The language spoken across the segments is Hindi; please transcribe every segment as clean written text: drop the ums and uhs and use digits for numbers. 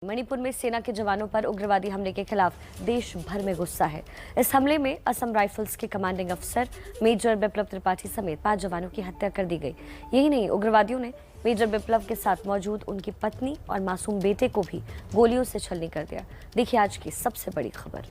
मणिपुर में सेना के जवानों पर उग्रवादी हमले के खिलाफ देश भर में गुस्सा है। इस हमले में असम राइफल्स के कमांडिंग अफसर मेजर बिप्लब त्रिपाठी समेत 5 जवानों की हत्या कर दी गई। यही नहीं, उग्रवादियों ने मेजर बिप्लब के साथ मौजूद उनकी पत्नी और मासूम बेटे को भी गोलियों से छलनी कर दिया। देखिए आज की सबसे बड़ी खबर।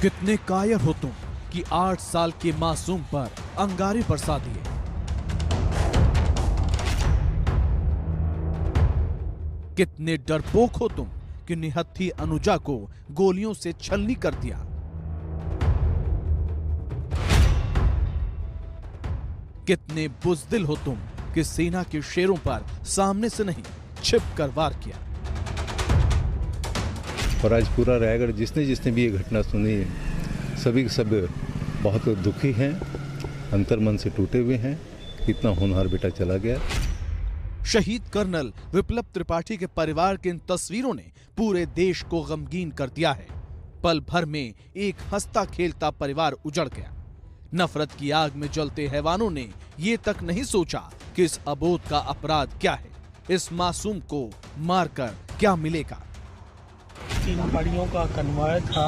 कितने कायर हो तुम कि 8 साल के मासूम पर अंगारे बरसा दिए। कितने डरपोक हो तुम कि निहत्थी अनुजा को गोलियों से छलनी कर दिया। कितने बुज़दिल हो तुम कि सेना के शेरों पर सामने से नहीं छिप कर वार किया। और आज पूरा रायगढ़ जिसने भी ये घटना सुनी है, सभी के सब बहुत दुखी हैं, अंतर्मन से टूटे हुए हैं। इतना होनहार बेटा चला गया। शहीद कर्नल विप्लब त्रिपाठी के परिवार की इन तस्वीरों ने पूरे देश को गमगीन कर दिया है। पल भर में एक हंसता खेलता परिवार उजड़ गया। नफरत की आग में जलते हैवानों ने ये तक नहीं सोचा कि इस अबोध का अपराध क्या है, इस मासूम को मारकर क्या मिलेगा। 3 गाड़ियों का कन्वॉय था,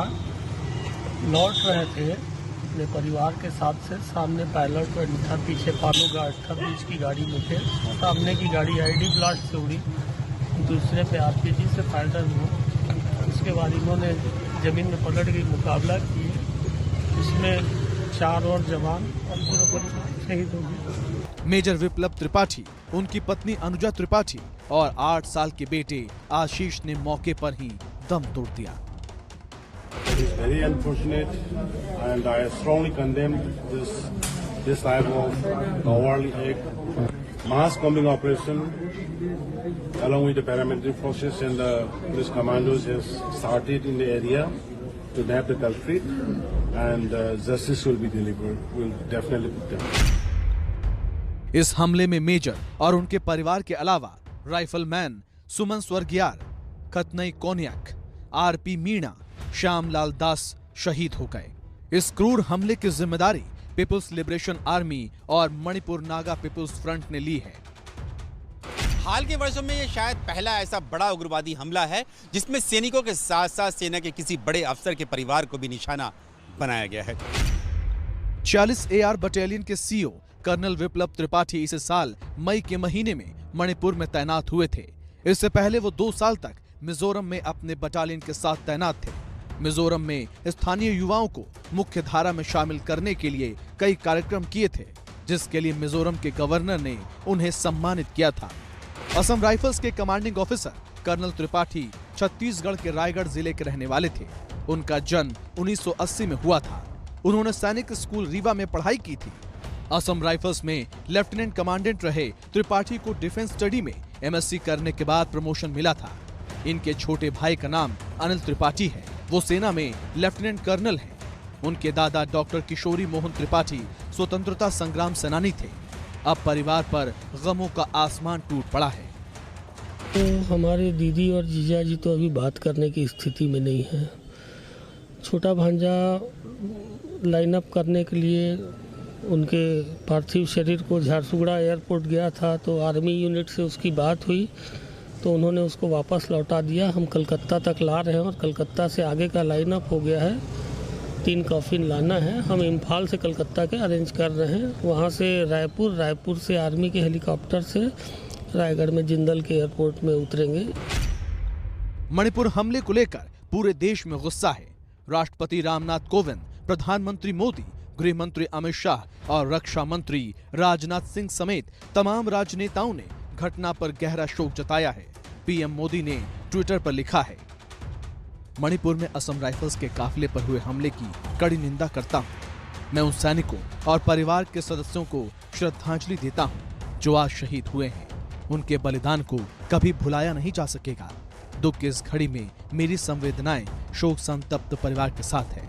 लौट रहे थे अपने परिवार के साथ से। सामने पायलट था, पीछे पालो गार्ड था, बीच की गाड़ी में थे। सामने की गाड़ी आईडी ब्लास्ट से उड़ी, दूसरे पे आरपीजी से फायर हुआ। उसके बाद इन्होंने जमीन में पकड़ के मुकाबला किए, इसमें 4 और जवान और पूरा शहीद हो गए। मेजर विप्लब त्रिपाठी, उनकी पत्नी अनुजा त्रिपाठी और 8 साल के बेटे आशीष ने मौके पर ही दम तोड़ दिया। It is very unfortunate and I strongly condemn this type of cowardly act. Mass combing operation along with the paramilitary forces and the police commandos has started in the area to nab the culprit and justice will be delivered. We'll definitely put them. इस हमले में मेजर और उनके परिवार के अलावा राइफलमैन सुमन स्वर्गियार, खतनई कोन्याक, आरपी मीणा, श्यामलाल दास शहीद हो गए। इस क्रूर हमले की जिम्मेदारी पीपुल्स लिबरेशन आर्मी और मणिपुर नागा पीपुल्स फ्रंट ने ली है। हाल के वर्षों में ये शायद पहला ऐसा बड़ा उग्रवादी हमला है जिसमें सैनिकों के साथ साथ सेना के किसी बड़े अफसर के परिवार को भी निशाना बनाया गया है। 40 AR बटालियन के सीओ कर्नल विप्लब त्रिपाठी इस साल मई के महीने में मणिपुर में तैनात हुए थे। इससे पहले वो 2 साल तक मिजोरम में अपने बटालियन के साथ तैनात थे। मिजोरम में स्थानीय युवाओं को मुख्य धारा में शामिल करने के लिए कई कार्यक्रम किए थे, जिसके लिए मिजोरम के गवर्नर ने उन्हें सम्मानित किया था। असम राइफल्स के commanding officer colonel Tripathi Chhattisgarh के रायगढ़ जिले के रहने वाले थे। उनका जन्म 1980 में हुआ था। उन्होंने सैनिक स्कूल रीवा में पढ़ाई की थी। असम राइफल्स में लेफ्टिनेंट कमांडेंट रहे त्रिपाठी को डिफेंस स्टडी में MSc करने के बाद प्रमोशन मिला था। इनके छोटे भाई का नाम अनिल त्रिपाठी है, वो सेना में लेफ्टिनेंट कर्नल हैं। उनके दादा डॉक्टर किशोरी मोहन त्रिपाठी स्वतंत्रता संग्राम सेनानी थे। अब परिवार पर गमों का आसमान टूट पड़ा है। तो हमारे दीदी और जीजा जी तो अभी बात करने की स्थिति में नहीं है। छोटा भांजा लाइन अप करने के लिए उनके पार्थिव शरीर को झारसुगड़ा एयरपोर्ट गया था, तो आर्मी यूनिट से उसकी बात हुई तो उन्होंने उसको वापस लौटा दिया। हम कलकत्ता तक ला रहे हैं और कलकत्ता से आगे का लाइन अप हो गया है। 3 कॉफिन लाना है। हम इम्फाल से कलकत्ता के अरेंज कर रहे हैं, वहाँ से रायपुर से आर्मी के हेलीकॉप्टर से रायगढ़ में जिंदल के एयरपोर्ट में उतरेंगे। मणिपुर हमले को लेकर पूरे देश में गुस्सा है। राष्ट्रपति रामनाथ कोविंद, प्रधानमंत्री मोदी, गृह मंत्री अमित शाह और रक्षा मंत्री राजनाथ सिंह समेत तमाम राजनेताओं ने घटना पर गहरा शोक जताया है। पीएम मोदी ने ट्विटर पर लिखा है, मणिपुर में असम राइफल्स के काफिले पर हुए हमले की कड़ी निंदा करता हूं। मैं उन सैनिकों और परिवार के सदस्यों को श्रद्धांजलि देता हूं जो आज शहीद हुए हैं। उनके बलिदान को कभी भुलाया नहीं जा सकेगा। दुख की इस घड़ी में मेरी संवेदनाएं शोक संतप्त परिवार के साथ है।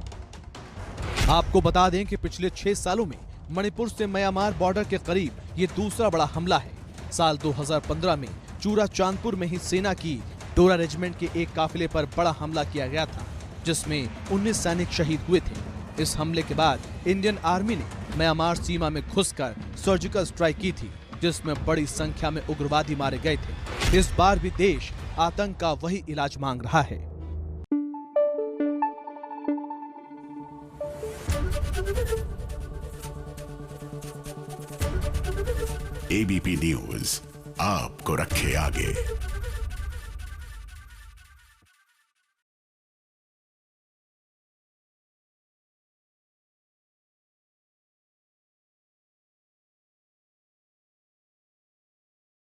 आपको बता दें कि पिछले 6 सालों में मणिपुर से म्यांमार बॉर्डर के करीब ये दूसरा बड़ा हमला है। साल 2015 में चूरा चांदपुर में ही सेना की डोरा रेजिमेंट के एक काफिले पर बड़ा हमला किया गया था, जिसमें 19 सैनिक शहीद हुए थे। इस हमले के बाद इंडियन आर्मी ने म्यांमार सीमा में घुसकर सर्जिकल स्ट्राइक की थी, जिसमें बड़ी संख्या में उग्रवादी मारे गए थे। इस बार भी देश आतंक का वही इलाज मांग रहा है। एबीपी न्यूज आपको रखे आगे।